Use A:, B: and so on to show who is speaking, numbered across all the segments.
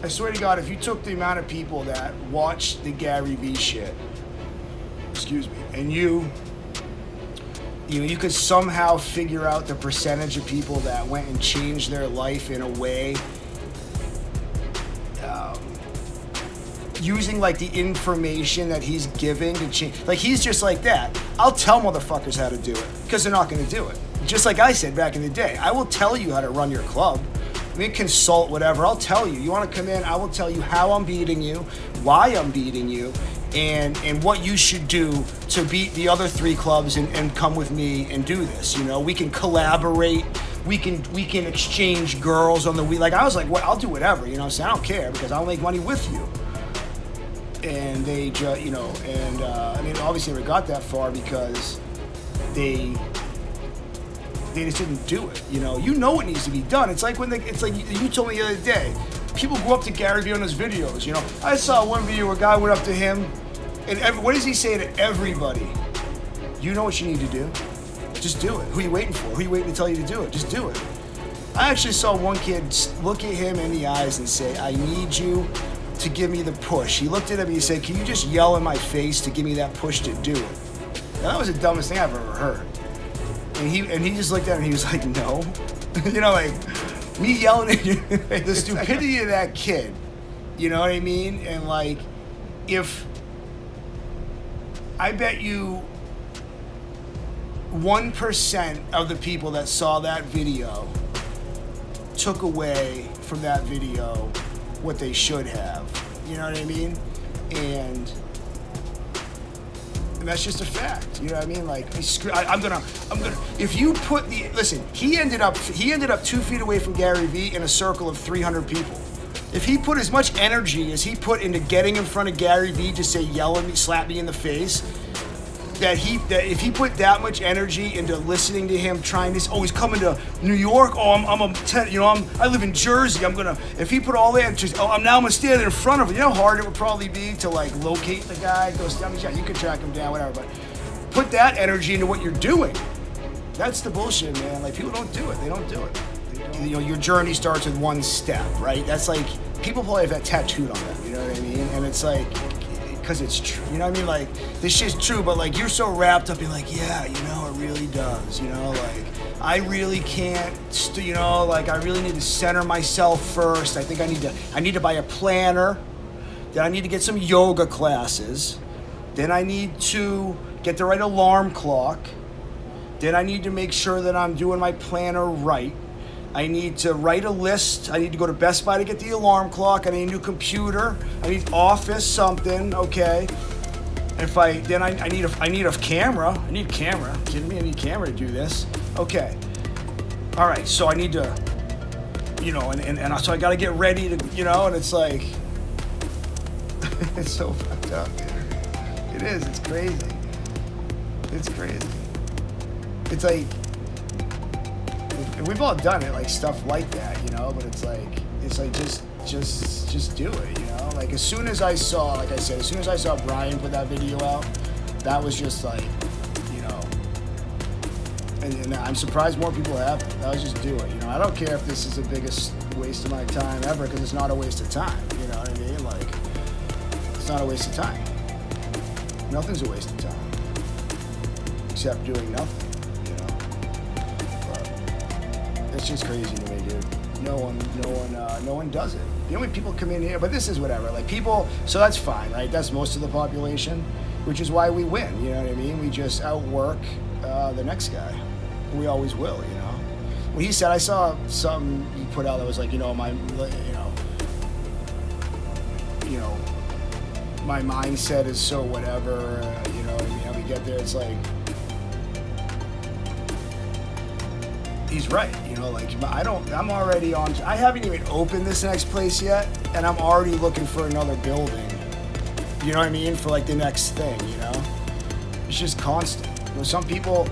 A: I swear to God, if you took the amount of people that watch the Gary Vee shit, and you could somehow figure out the percentage of people that went and changed their life in a way, using like the information that he's giving to change. Like, he's just like that. I'll tell motherfuckers how to do it because they're not going to do it. Just like I said back in the day, I will tell you how to run your club. I mean, consult, whatever. I'll tell you. You want to come in, I will tell you how I'm beating you, why I'm beating you, and what you should do to beat the other 3 clubs and come with me and do this. You know, we can collaborate. We can exchange girls on the week. Like, I was like, what? I'll do whatever. You know what I'm saying? I don't care because I'll make money with you. And they just, you know, and I mean, obviously we got that far because they just didn't do it. You know what needs to be done. It's like it's like you told me the other day, people go up to Gary Vee on his videos. You know, I saw one video where a guy went up to him, and what does he say to everybody? You know what you need to do. Just do it. Who are you waiting for? Who are you waiting to tell you to do it? Just do it. I actually saw one kid look at him in the eyes and say, I need you to give me the push. He looked at him and he said, can you just yell in my face to give me that push to do it? Now, that was the dumbest thing I've ever heard. And he just looked at him and he was like, no. You know, like, me yelling at you. The stupidity of that kid. You know what I mean? And like, if I bet you 1% of the people that saw that video took away from that video what they should have. You know what I mean? And that's just a fact. You know what I mean? Like, I'm gonna. If you put listen, he ended up 2 feet away from Gary Vee in a circle of 300 people. If he put as much energy as he put into getting in front of Gary Vee to say, yell at me, slap me in the face, that if he put that much energy into listening to him, trying this, he's coming to New York. I live in Jersey. If he put all that, I'm gonna stand in front of him. You know how hard it would probably be to like locate the guy. You could track him down, whatever. But put that energy into what you're doing. That's the bullshit, man. Like, people don't do it. They don't do it. You know, your journey starts with one step, right? That's like, people probably have that tattooed on them. You know what I mean? And it's like, because it's true, you know what I mean? Like, this shit's true, but like, you're so wrapped up in like, yeah, you know, it really does, you know, like, I really can't, you know, like, I really need to center myself first. I think I need to buy a planner. Then I need to get some yoga classes. Then I need to get the right alarm clock. Then I need to make sure that I'm doing my planner right. I need to write a list. I need to go to Best Buy to get the alarm clock. I need a new computer. I need Office something, okay? And I need a camera. I need a camera. Are you kidding me? I need a camera to do this. Okay. All right. So I need to, you know, and so I got to get ready to, you know, and it's like, it's so fucked up, dude. It is. It's crazy. It's crazy. It's like, and we've all done it, like stuff like that, you know, but it's like just do it, you know? Like, as soon as I saw Brian put that video out, that was just like, you know, and I'm surprised more people haven't. I was just do it, you know? I don't care if this is the biggest waste of my time ever, because it's not a waste of time, you know what I mean? Like, it's not a waste of time. Nothing's a waste of time, except doing nothing. It's just crazy to me, dude. No one does it. The only people come in here, but this is whatever. Like, people, so that's fine, right? That's most of the population, which is why we win. You know what I mean? We just outwork the next guy. We always will, you know. When he said, I saw something he put out that was like, my mindset is so whatever. You know what I mean? How we get there, it's like, he's right, you know, like, I'm already on, I haven't even opened this next place yet, and I'm already looking for another building, you know what I mean, for like the next thing, you know, it's just constant. You know, some people,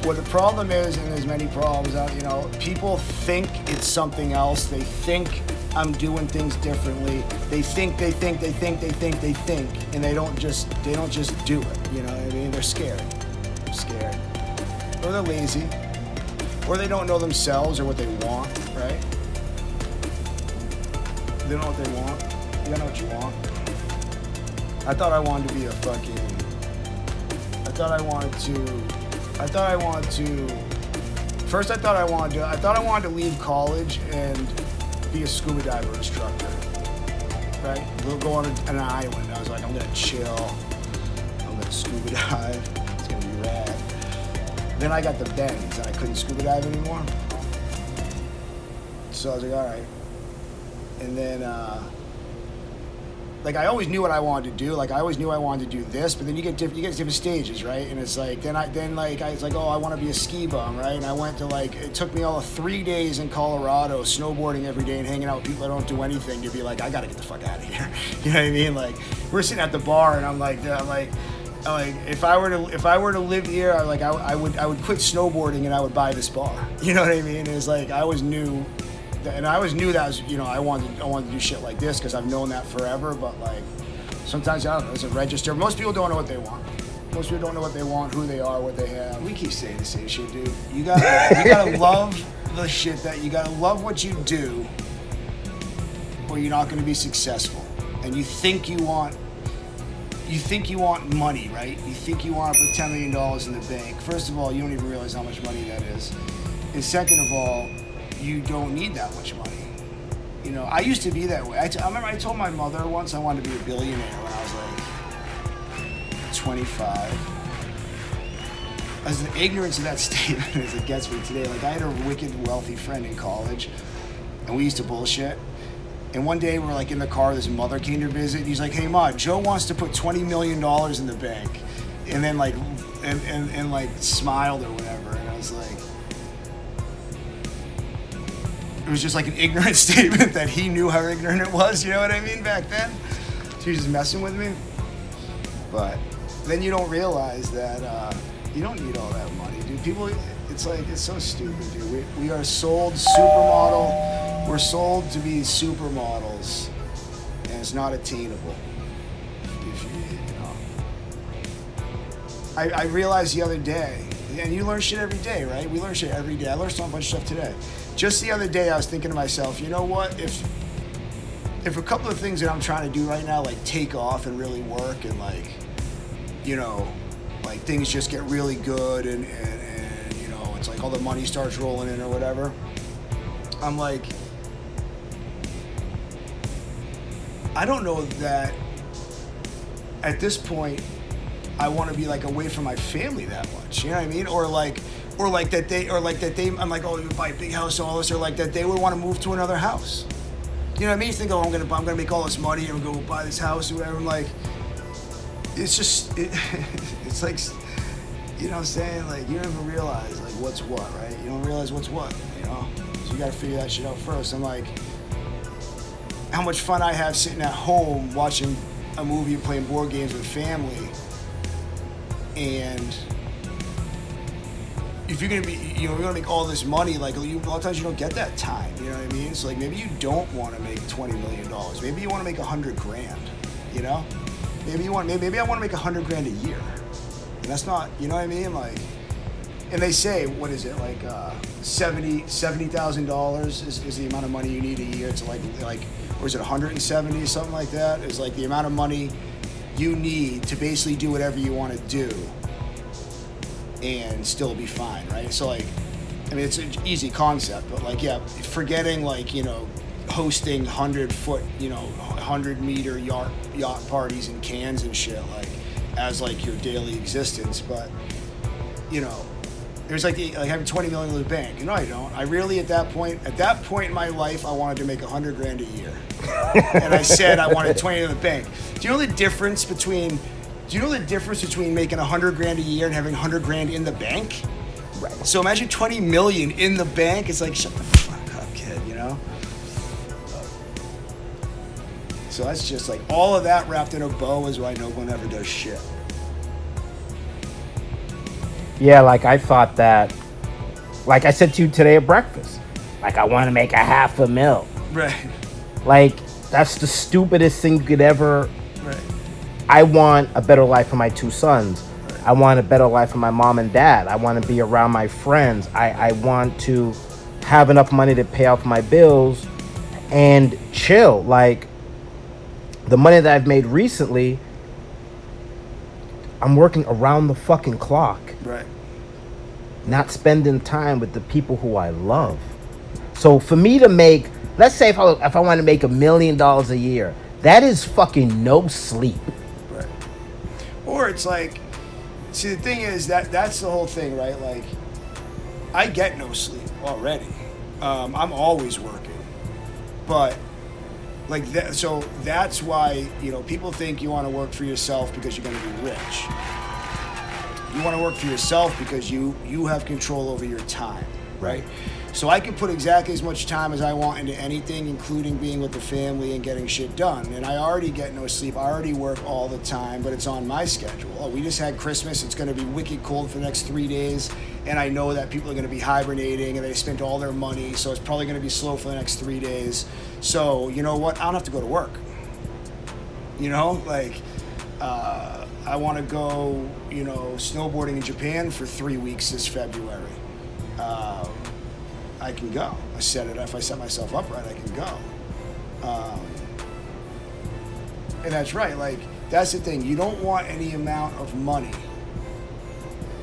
A: what the problem is, and there's many problems, you know, people think it's something else, they think I'm doing things differently, they think, and they don't just do it, you know what I mean, they're scared, or they're lazy, or they don't know themselves or what they want, right? They know what they want. You gotta know what you want. I thought I wanted to be a fucking. I thought I wanted to. First, I thought I wanted to leave college and be a scuba diver instructor. Right? We'll go on an island. I was like, I'm gonna chill. I'm gonna scuba dive. It's gonna be rad. Then I got the bends and I couldn't scuba dive anymore. So I was like, all right. And then, like I always knew what I wanted to do. Like I always knew I wanted to do this, but then you get different stages, right? And it's like I was like, oh, I want to be a ski bum, right? And I went to it took me all of 3 days in Colorado, snowboarding every day and hanging out with people that don't do anything to be like, I gotta get the fuck out of here. You know what I mean? Like we're sitting at the bar and I'm like, if I were to live here, I would quit snowboarding and I would buy this bar. You know what I mean? It's like I always knew. And I always knew that was, I wanted to do shit like this because I've known that forever. But like, sometimes I don't know. It's a register. Most people don't know what they want. Most people don't know what they want, who they are, what they have. We keep saying the same shit, dude. You gotta love the shit that you gotta love what you do, or you're not going to be successful. And you think you want money, right? You think you want to put $10 million in the bank. First of all, you don't even realize how much money that is. And second of all, you don't need that much money. I used to be that way. I remember I told my mother once I wanted to be a billionaire when I was like 25. As the ignorance of that statement as it gets me today, like I had a wicked wealthy friend in college and we used to bullshit. And one day we're like in the car, this mother came to visit and he's like, hey Ma, Joe wants to put $20 million in the bank. And then and smiled or whatever. And I was like, it was just like an ignorant statement that he knew how ignorant it was, you know what I mean, back then? So he was just messing with me. But then you don't realize that you don't need all that money, dude. People, it's so stupid, dude. We are sold supermodel. We're sold to be supermodels, and it's not attainable. I realized the other day, and you learn shit every day, right? We learn shit every day. I learned so much stuff today. Just the other day, I was thinking to myself, you know what? If a couple of things that I'm trying to do right now, like take off and really work, and things just get really good, and it's like all the money starts rolling in or whatever. I'm like, I don't know that at this point I want to be like away from my family that much. You know what I mean? Or that they, I'm like, oh, you buy a big house and all this, or like that they would want to move to another house. You know what I mean? You think, oh, I'm gonna make all this money and go buy this house or whatever. I'm like, it's like, you know what I'm saying? Like, you don't even realize like what's what, right? You don't realize what's what, So you gotta figure that shit out first. I'm like, how much fun I have sitting at home watching a movie and playing board games with family. And if you're gonna be, you're gonna make all this money, like a lot of times you don't get that time. You know what I mean? So like maybe you don't want to make $20 million. Maybe you want to make $100,000. Maybe I want to make $100,000 a year. And that's not, you know what I mean? Like, and they say, what is it, like $70,000 is the amount of money you need a year to like, or is it 170, something like that? Is like the amount of money you need to basically do whatever you want to do and still be fine, right? So like, I mean, it's an easy concept, but like, yeah, forgetting like, hosting 100-foot, 100-meter yacht parties in Cairns and shit, like, as like your daily existence. But, there's like having 20 million in the bank. No, I don't. I really, at that point in my life, I wanted to make $100,000 a year. And I said I wanted 20 in the bank. Do you know the difference between making $100,000 a year and having $100,000 in the bank? Right. So imagine 20 million in the bank. It's like, shut the fuck up, kid, So that's just like all of that wrapped in a bow is why no one ever does shit.
B: Yeah, like I thought that, like I said to you today at breakfast, like I want to make $500,000.
A: Right.
B: Like that's the stupidest thing you could ever.
A: Right.
B: I want a better life for my two sons. Right. I want a better life for my mom and dad. I want to be around my friends. I want to have enough money to pay off my bills and chill. Like, the money that I've made recently, I'm working around the fucking clock.
A: Right.
B: Not spending time with the people who I love. So for me to make, let's say if I want to make $1 million a year, that is fucking no sleep.
A: Right. Or it's like, see, the thing is that's the whole thing, right? Like, I get no sleep already. I'm always working, but like that. So that's why, you know, people think you want to work for yourself because you're going to be rich. You want to work for yourself because you have control over your time, right? So I can put exactly as much time as I want into anything, including being with the family and getting shit done. And I already get no sleep. I already work all the time, but it's on my schedule. Oh, we just had Christmas. It's going to be wicked cold for the next 3 days. And I know that people are going to be hibernating and they spent all their money. So it's probably going to be slow for the next 3 days. So, you know what? I don't have to go to work. You know, like, I want to go, you know, snowboarding in Japan for 3 weeks this February. I can go. If I set myself up right, I can go. And that's right. Like, that's the thing. You don't want any amount of money.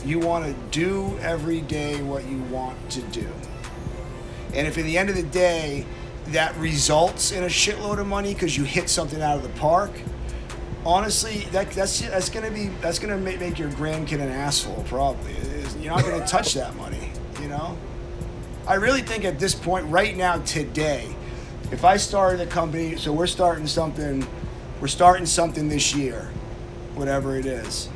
A: You want to do every day what you want to do. And if at the end of the day that results in a shitload of money because you hit something out of the park, honestly, that's gonna make your grandkid an asshole. Probably, you're not gonna touch that money. You know, I really think at this point, right now, today, if I started a company, so we're starting something this year, whatever it is.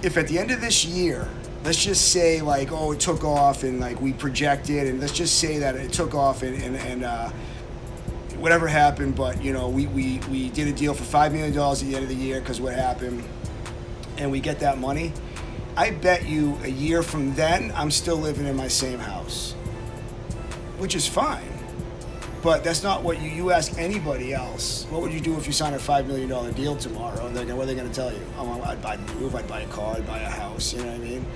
A: If at the end of this year, let's just say like, oh, it took off and like we projected, and let's just say that it took off and whatever happened, but you know, we did a deal for $5 million at the end of the year because what happened, and we get that money. I bet you a year from then, I'm still living in my same house, which is fine. But that's not what you ask anybody else. What would you do if you signed a $5 million deal tomorrow? What are they going to tell you? Oh, I'd move, I'd buy a car, I'd buy a house, you know what I mean?